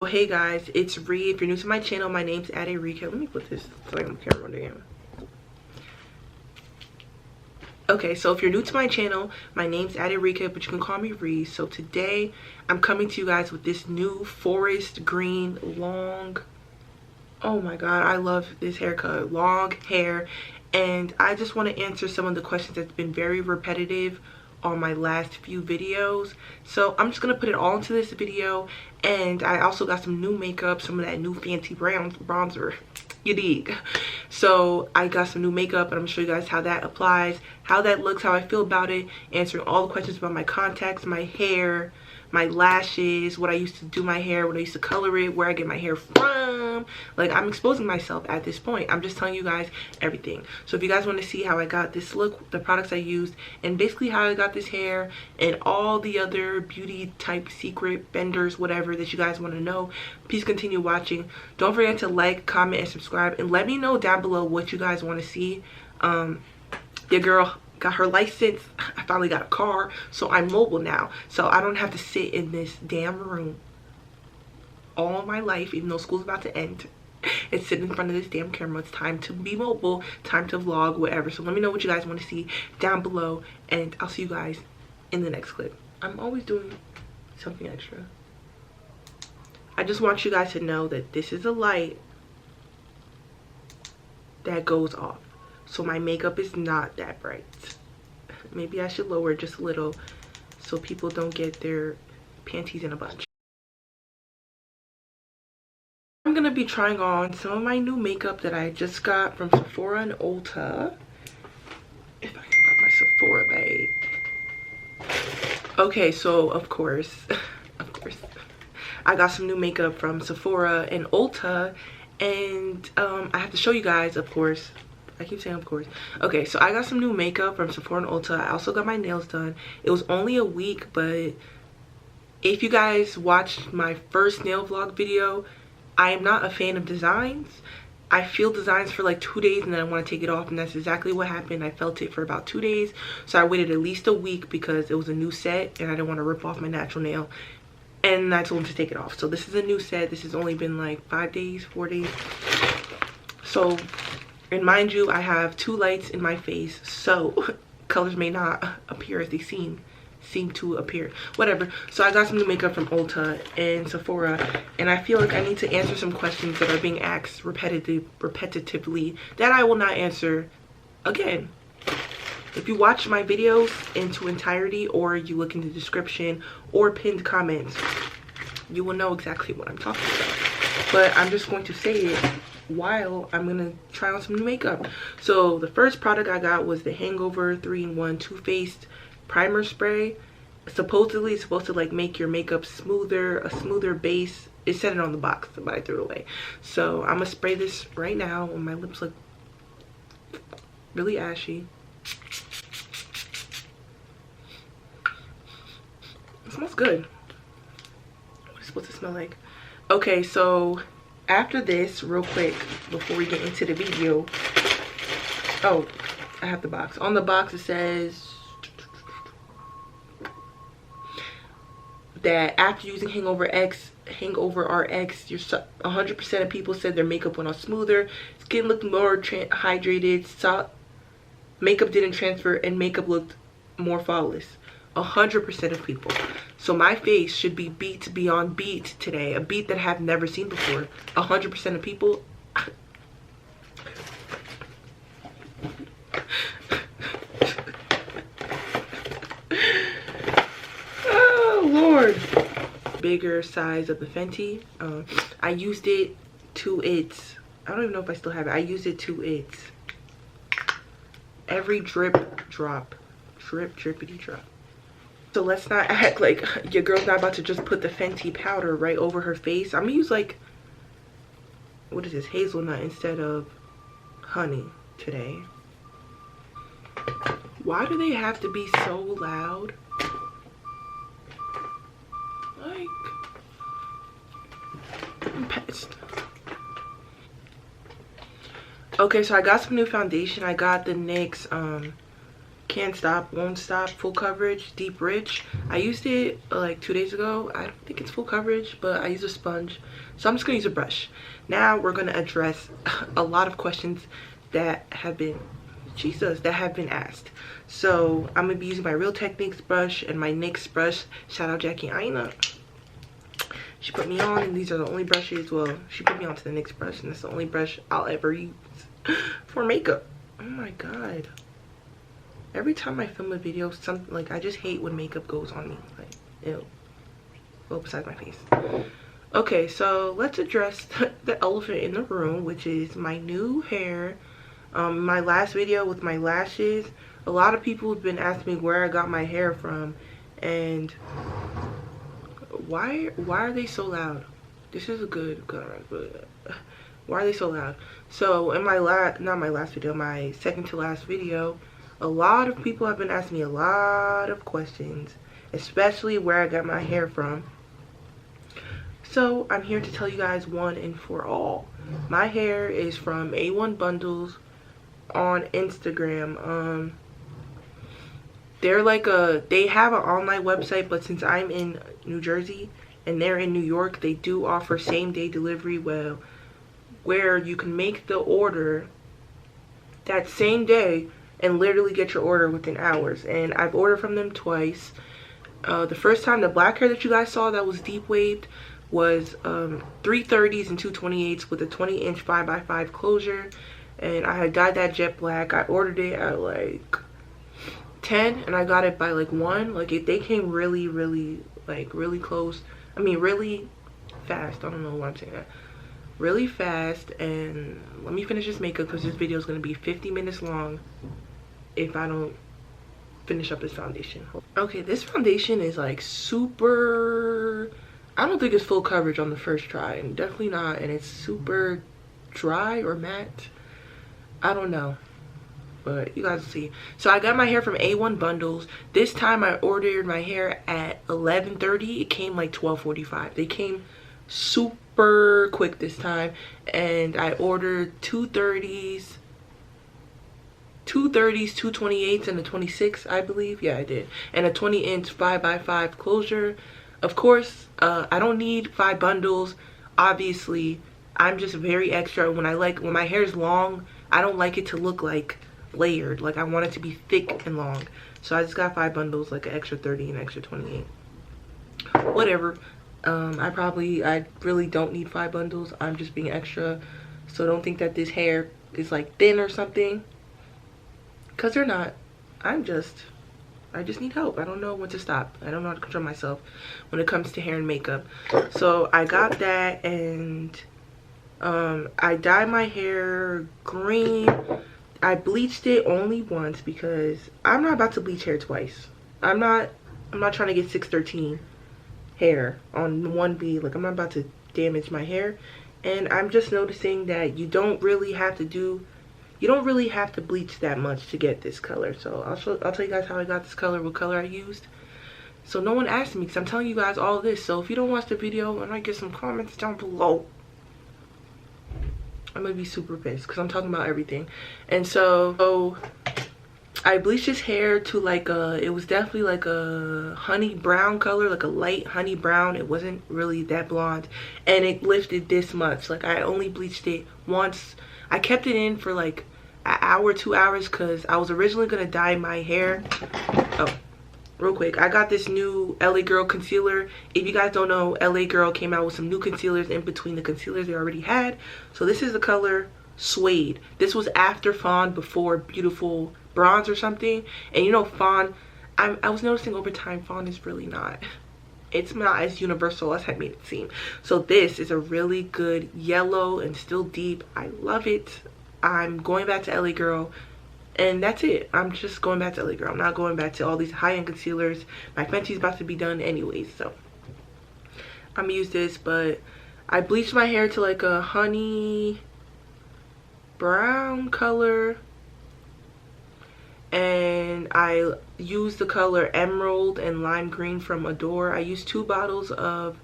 Well, hey guys, it's Ree. If you're new to my channel, my name's ADERIYIKE. Let me put this so I can camera again. Okay, so if you're new to my channel, my name's ADERIYIKE, but you can call me Ree. So today, I'm coming to you guys with this new forest green long. Oh my god, I love this haircut. Long hair. And I just want to answer some of the questions that's been very repetitive on my last few videos. So I'm just gonna put it all into this video. And I also got some new makeup, some of that new fancy bronzer, you dig. So I got some new makeup and I'm gonna show you guys how that applies, how that looks, how I feel about it, answering all the questions about my contacts, my hair, my lashes, what I used to do my hair, what I used to color it, where I get my hair from. Like, I'm exposing myself at this point. I'm just telling you guys everything. So if you guys want to see how I got this look, the products I used, and basically how I got this hair, and all the other beauty type secret vendors, whatever that you guys want to know, please continue watching. Don't forget to like, comment, and subscribe, and let me know down below what you guys want to see. Your girl got her license. I finally got a car, so I'm mobile now, so I don't have to sit in this damn room all my life, even though school's about to end, and sit in front of this damn camera. It's time to be mobile, time to vlog, whatever. So let me know what you guys want to see down below, and I'll see you guys in the next clip. I'm always doing something extra. I just want you guys to know that this is a light that goes off, so my makeup is not that bright. Maybe I should lower it just a little so people don't get their panties in a bunch. I'm gonna be trying on some of my new makeup that I just got from Sephora and Ulta. If I can find my Sephora bag. Okay, so of course, I got some new makeup from Sephora and Ulta, and I have to show you guys, of course. I keep saying of course. Okay, so I got some new makeup from Sephora and Ulta. I also got my nails done. It was only a week, but if you guys watched my first nail vlog video, I am not a fan of designs. I feel designs for like 2 days and then I want to take it off, and that's exactly what happened. I felt it for about 2 days, so I waited at least a week because it was a new set and I didn't want to rip off my natural nail, and I told him to take it off. So this is a new set. This has only been like 5 days, 4 days. So, and mind you, I have 2 lights in my face, so colors may not appear as they seem to appear, whatever. So I got some new makeup from Ulta and Sephora, and I feel like I need to answer some questions that are being asked repetitively that I will not answer again. If you watch my videos into entirety, or you look in the description or pinned comments, you will know exactly what I'm talking about. But I'm just going to say it while I'm gonna try on some new makeup. So the first product I got was the Hangover 3-in-1 Too Faced primer spray. Supposedly it's supposed to like make your makeup smoother, a smoother base. It said it on the box, but I threw it away. So I'm gonna spray this right now when my lips look really ashy. It smells good. What is it supposed to smell like? Okay, so after this, real quick, before we get into the video, oh, I have the box. On the box it says that after using Hangover RX, 100% of people said their makeup went on smoother, skin looked more hydrated, makeup didn't transfer, and makeup looked more flawless. 100% of people. So my face should be beat beyond beat today, a beat that I have never seen before. 100% of people. Lord. Bigger size of the Fenty. I used it to its, I don't even know if I still have it. I used it to its every drip drop, drippity drop. So let's not act like your girl's not about to just put the Fenty powder right over her face. I'm gonna use like, what is this, hazelnut instead of honey today. Why do they have to be so loud? I'm pissed. Okay, so I got some new foundation. I got the NYX Can't Stop, Won't Stop, full coverage, deep rich. I used it like 2 days ago. I don't think it's full coverage, but I use a sponge, so I'm just gonna use a brush. Now we're gonna address a lot of questions that have been asked. So I'm gonna be using my Real Techniques brush and my NYX brush. Shout out Jackie Aina. She put me on, and these are the only brushes. Well, she put me onto the NYX brush, and it's the only brush I'll ever use for makeup. Oh my god. Every time I film a video, something like, I just hate when makeup goes on me. Like, ew. Well, besides my face. Okay, so let's address the elephant in the room, which is my new hair. My last video with my lashes, a lot of people have been asking me where I got my hair from, and why are they so loud? This is a good but why are they so loud? So in my my second to last video, a lot of people have been asking me a lot of questions, especially where I got my hair from. So I'm here to tell you guys one and for all. My hair is from A1 Bundles on Instagram. They're like they have an online website, but since I'm in New Jersey and they're in New York, they do offer same-day delivery, where you can make the order that same day and literally get your order within hours. And I've ordered from them twice. The first time, the black hair that you guys saw that was deep waved was 330s and 228s with a 20-inch 5x5 closure, and I had dyed that jet black. I ordered it at like 10 and I got it by like 1. Like they came really close. I mean really fast. I don't know why I'm saying that. Really fast. And let me finish this makeup because this video is going to be 50 minutes long if I don't finish up this foundation. Okay, this foundation is like super, I don't think it's full coverage on the first try, and definitely not, and it's super dry or matte. I don't know, but you guys will see. So I got my hair from A1 Bundles. This time I ordered my hair at 11:30. It came like 12:45. They came super quick this time, and I ordered 230s, 228s, and a 26, I believe. Yeah, I did. And a 20-inch 5x5 closure. Of course, I don't need 5 bundles. Obviously, I'm just very extra. When my hair is long, I don't like it to look like layered. Like I want it to be thick and long. So I just got 5 bundles, like an extra 30 and extra 28. Whatever. I really don't need 5 bundles. I'm just being extra. So don't think that this hair is like thin or something, because they're not. I just need help. I don't know when to stop. I don't know how to control myself when it comes to hair and makeup. So I got that, and I dyed my hair green. I bleached it only once because I'm not about to bleach hair twice. I'm not trying to get 613 hair on 1B. Like I'm not about to damage my hair. And I'm just noticing that you don't really have to bleach that much to get this color. So I'll tell you guys how I got this color, what color I used. So no one asked me, because I'm telling you guys all this. So if you don't watch the video and I get some comments down below, I'm gonna be super pissed because I'm talking about everything. And so I bleached his hair to like it was definitely like a honey brown color, like a light honey brown. It wasn't really that blonde, and it lifted this much. Like I only bleached it once. I kept it in for like an hour, 2 hours, because I was originally gonna dye my hair. Oh, real quick, I got this new LA Girl concealer. If you guys don't know, LA Girl came out with some new concealers in between the concealers they already had. So this is the color Suede. This was after Fawn, before Beautiful Bronze or something. And you know, Fawn, I was noticing over time, Fawn is really not, it's not as universal as I made it seem. So this is a really good yellow and still deep. I love it. I'm going back to LA Girl, and that's it. I'm just going back to LA Girl. I'm not going back to all these high-end concealers. My Fenty's about to be done anyways, so I'm gonna use this. But I bleached my hair to like a honey brown color, and I used the color Emerald and Lime Green from Adore. I used two bottles of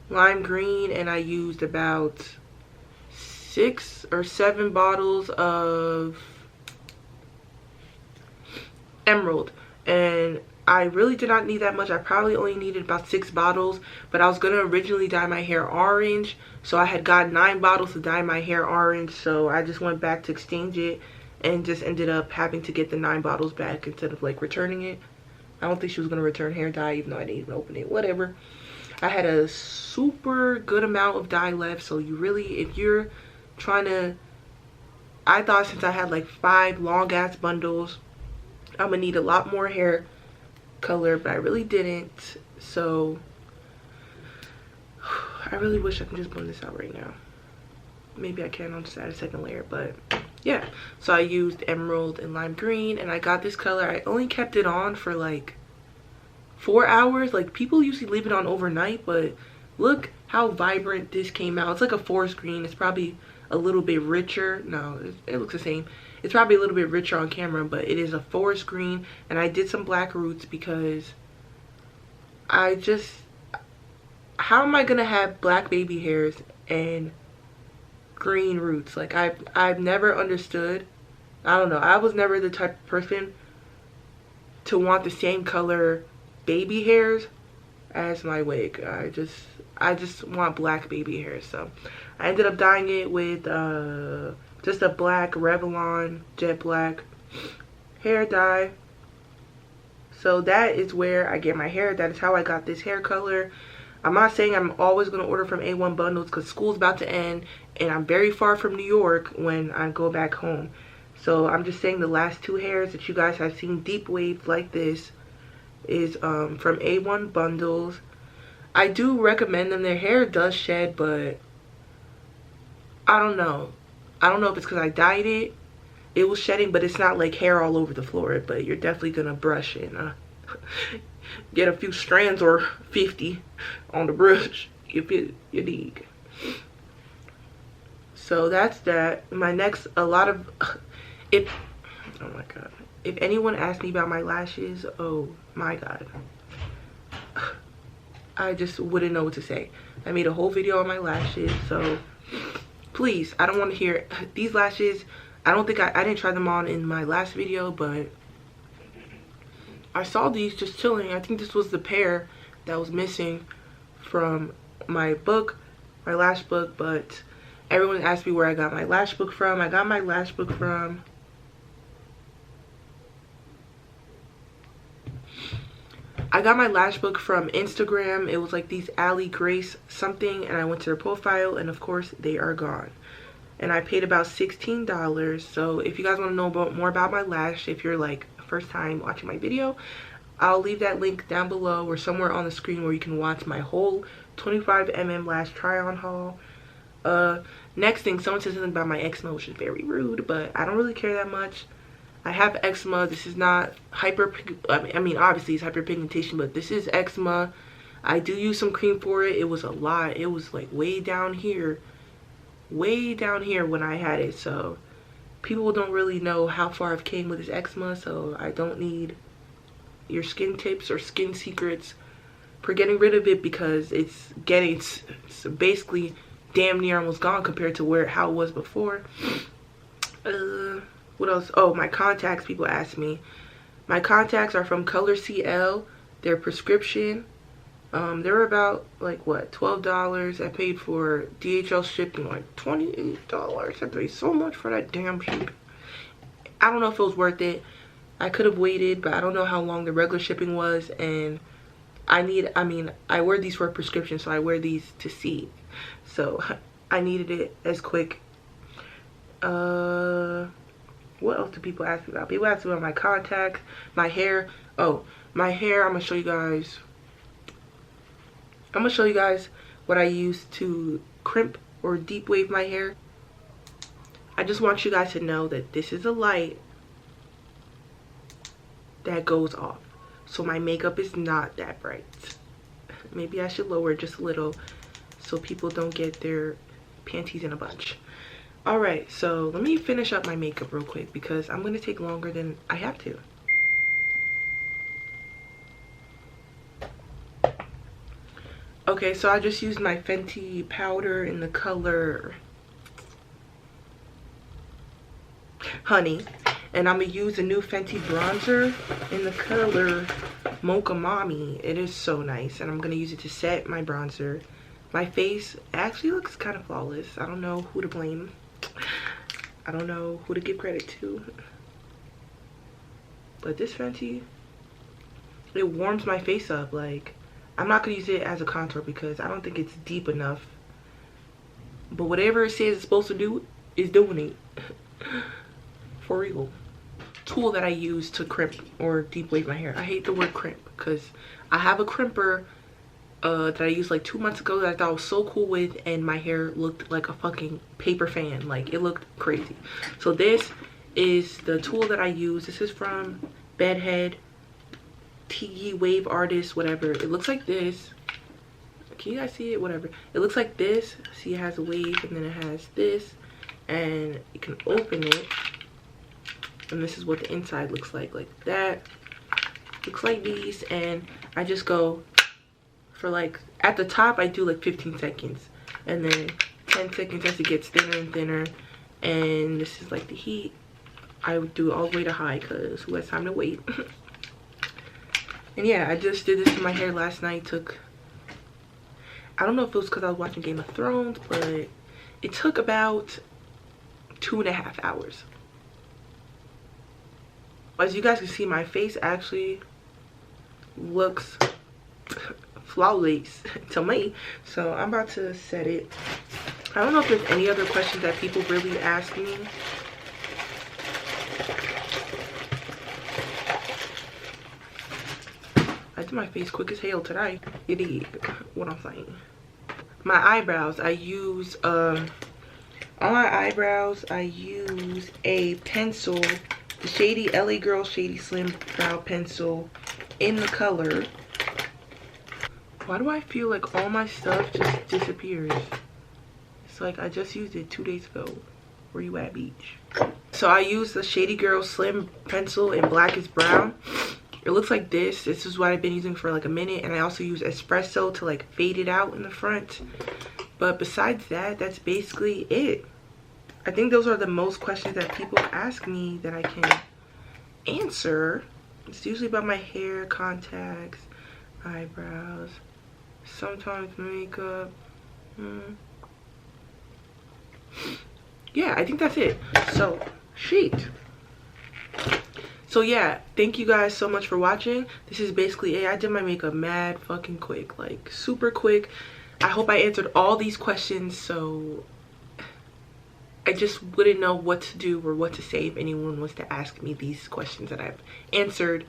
Lime Green, and I used about 6 or 7 bottles of emerald, and I really did not need that much. I probably only needed about 6 bottles, but I was gonna originally dye my hair orange, so I had got 9 bottles to dye my hair orange, so I just went back to exchange it and just ended up having to get the 9 bottles back instead of like returning it. I don't think she was gonna return hair dye, even though I didn't even open it. Whatever. I had a super good amount of dye left, so you really, if you're trying to, I thought since I had like 5 long ass bundles, I'm gonna need a lot more hair color, but I really didn't. So I really wish I could just blend this out right now. Maybe I can, I'll just add a second layer, but yeah. So I used emerald and lime green, and I got this color. I only kept it on for like 4 hours. Like, people usually leave it on overnight, but look how vibrant this came out. It's like a forest green. It's probably a little bit richer. No, it looks the same. It's probably a little bit richer on camera, but it is a forest green. And I did some black roots because I just, how am I gonna have black baby hairs and green roots? Like, I've never understood. I don't know, I was never the type of person to want the same color baby hairs as my wig. I just want black baby hairs. So I ended up dyeing it with just a black Revlon jet black hair dye. So that is where I get my hair. That is how I got this hair color. I'm not saying I'm always going to order from A1 Bundles because school's about to end and I'm very far from New York when I go back home. So I'm just saying the last 2 hairs that you guys have seen deep waves like this is from A1 Bundles. I do recommend them. Their hair does shed, but I don't know. I don't know if it's because I dyed it. It was shedding, but it's not like hair all over the floor. But you're definitely gonna brush and get a few strands or 50 on the brush if you dig. So that's that. My next, oh my god, if anyone asked me about my lashes, oh my god, I just wouldn't know what to say. I made a whole video on my lashes, so please, I don't want to hear these lashes. I don't think I didn't try them on in my last video, but I saw these just chilling. I think this was the pair that was missing from my book, my lash book, but everyone asked me where I got my lash book from. I got my lash book from Instagram. It was like these Ali Grace something, and I went to their profile, and of course they are gone. And I paid about $16. So if you guys want to know more about my lash, if you're like first time watching my video, I'll leave that link down below or somewhere on the screen where you can watch my whole 25mm lash try on haul. Next thing, someone said something about my eczema, which is very rude, but I don't really care that much. I have eczema. This is not I mean obviously it's hyperpigmentation, but this is eczema. I do use some cream for it. It was a lot. It was like way down here when I had it. So people don't really know how far I've came with this eczema, so I don't need your skin tips or skin secrets for getting rid of it, because it's basically damn near almost gone compared to how it was before. What else? Oh, my contacts. People ask me. My contacts are from Color CL. They're prescription. They're about like what, $12. I paid for DHL shipping like $28. I paid so much for that damn shipping. I don't know if it was worth it. I could have waited, but I don't know how long the regular shipping was, and I wear these for a prescription, so I wear these to see. So I needed it as quick. What else do people ask me about? People ask me about my contacts, my hair. Oh, my hair, I'm gonna show you guys what I use to crimp or deep wave my hair. I just want you guys to know that this is a light that goes off, so my makeup is not that bright. Maybe I should lower it just a little so people don't get their panties in a bunch. Alright, so let me finish up my makeup real quick because I'm going to take longer than I have to. Okay, so I just used my Fenty powder in the color Honey. And I'm gonna use a new Fenty bronzer in the color Mocha Mommy. It is so nice, and I'm gonna use it to set my bronzer. My face actually looks kind of flawless. I don't know who to blame. I don't know who to give credit to. But this Fenty, it warms my face up. Like, I'm not gonna use it as a contour because I don't think it's deep enough. But whatever it says it's supposed to do is doing it. For real. Tool that I use to crimp or deep wave my hair. I hate the word crimp because I have a crimper that I used like 2 months ago that I thought was so cool with, and my hair looked like a fucking paper fan. Like, it looked crazy. So this is the tool that I use. This is from Bedhead, Tiki Wave Artist, whatever. It looks like this. Can you guys see it? Whatever. It looks like this. See, it has a wave, and then it has this, and you can open it, and this is what the inside looks like that. Looks like these, and I just go for like, at the top I do like 15 seconds, and then 10 seconds as it gets thinner and thinner. And this is like the heat. I would do it all the way to high because who has time to wait? And yeah, I just did this to my hair last night. Took, I don't know if it was because I was watching Game of Thrones, but it took about 2.5 hours. As you guys can see, my face actually looks flawless to me. So I'm about to set it. I don't know if there's any other questions that people really ask me. I did my face quick as hell today. You dig what I'm saying? My eyebrows, I use on my eyebrows I use a pencil, the Shady LA Girl Shady Slim Brow Pencil in the color. Why do I feel like all my stuff just disappears? It's like I just used it 2 days ago. Where you at, beach? So I use the Shady Girl Slim Pencil in Black is Brown. It looks like this. This is what I've been using for like a minute. And I also use espresso to like fade it out in the front. But besides that, that's basically it. I think those are the most questions that people ask me that I can answer. It's usually about my hair, contacts, eyebrows, sometimes makeup. Yeah, I think that's it. So, sheet. So yeah, thank you guys so much for watching. This is basically it. I did my makeup mad fucking quick, like super quick. I hope I answered all these questions, so I just wouldn't know what to do or what to say if anyone was to ask me these questions that I've answered.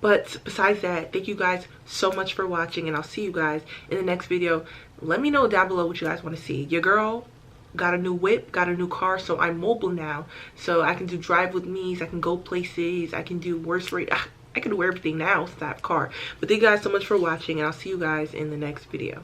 But besides that, thank you guys so much for watching, and I'll see you guys in the next video. Let me know down below what you guys want to see. Your girl got a new whip, got a new car, so I'm mobile now. So I can do drive with me's, I can go places, I can do worst rate. I can do everything now since I have a car. But thank you guys so much for watching, and I'll see you guys in the next video.